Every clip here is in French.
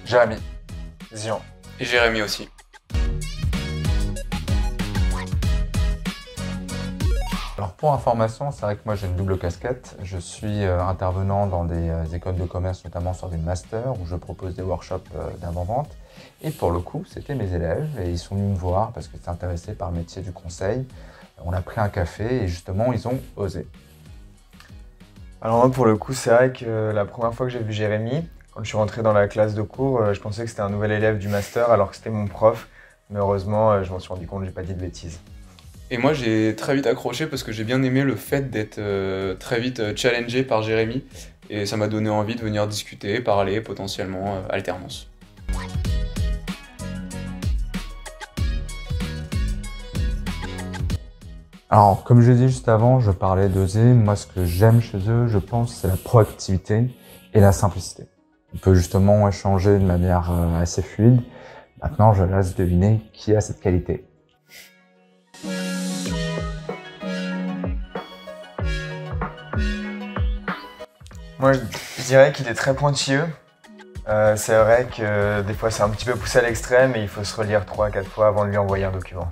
Jérémy, Zion. Et Jérémy aussi. Alors pour information, c'est vrai que moi j'ai une double casquette. Je suis intervenant dans des écoles de commerce, notamment sur des masters, où je propose des workshops d'avant-vente. Et pour le coup, c'était mes élèves et ils sont venus me voir parce qu'ils étaient intéressés par le métier du conseil. On a pris un café et justement, ils ont osé. Alors moi, pour le coup, c'est vrai que la première fois que j'ai vu Jérémy, quand je suis rentré dans la classe de cours, je pensais que c'était un nouvel élève du master alors que c'était mon prof. Mais heureusement, je m'en suis rendu compte, j'ai pas dit de bêtises. Et moi j'ai très vite accroché parce que j'ai bien aimé le fait d'être très vite challengé par Jérémy. Et ça m'a donné envie de venir discuter, parler, potentiellement alternance. Alors, comme je l'ai dit juste avant, je parlais d'oser. Moi, ce que j'aime chez eux, je pense, c'est la proactivité et la simplicité. On peut justement échanger de manière assez fluide. Maintenant, je laisse deviner qui a cette qualité. Moi, je dirais qu'il est très pointilleux. C'est vrai que des fois, c'est un petit peu poussé à l'extrême et il faut se relire 3 à 4 fois avant de lui envoyer un document.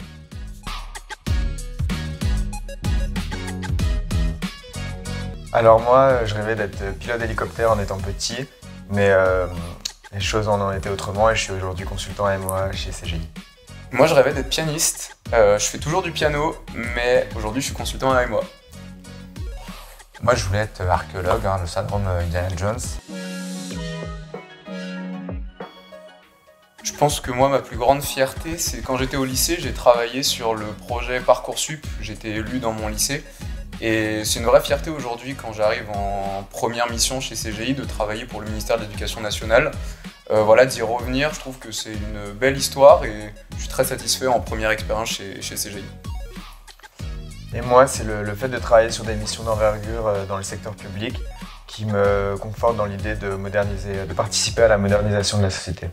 Alors moi, je rêvais d'être pilote d'hélicoptère en étant petit, mais les choses en ont été autrement et je suis aujourd'hui consultant AMOA chez CGI. Moi je rêvais d'être pianiste. Je fais toujours du piano, mais aujourd'hui je suis consultant à AMOA. Moi, je voulais être archéologue, le syndrome Indiana Jones. Je pense que moi, ma plus grande fierté, c'est quand j'étais au lycée, j'ai travaillé sur le projet Parcoursup, j'étais élu dans mon lycée. Et c'est une vraie fierté aujourd'hui, quand j'arrive en première mission chez CGI, de travailler pour le ministère de l'Éducation nationale. Voilà, d'y revenir, je trouve que c'est une belle histoire et je suis très satisfait en première expérience chez CGI. Et moi, c'est le fait de travailler sur des missions d'envergure dans le secteur public qui me conforte dans l'idée de moderniser, de participer à la modernisation de la société.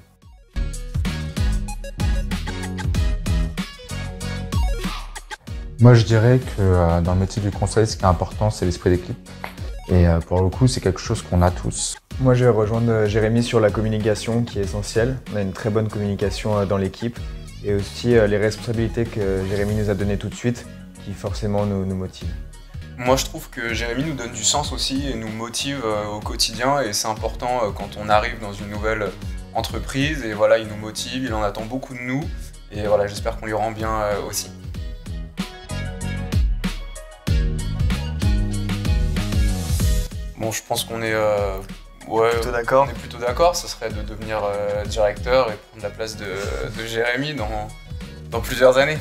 Moi, je dirais que dans le métier du conseil, ce qui est important, c'est l'esprit d'équipe. Et pour le coup, c'est quelque chose qu'on a tous. Moi, je vais rejoindre Jérémy sur la communication qui est essentielle. On a une très bonne communication dans l'équipe et aussi les responsabilités que Jérémy nous a données tout de suite qui forcément nous motivent. Moi, je trouve que Jérémy nous donne du sens aussi et nous motive au quotidien et c'est important quand on arrive dans une nouvelle entreprise et voilà, il nous motive, il en attend beaucoup de nous et voilà, j'espère qu'on lui rend bien aussi. Bon, je pense qu'on est plutôt d'accord. On est plutôt d'accord, ce serait de devenir directeur et prendre la place de Jérémy dans plusieurs années.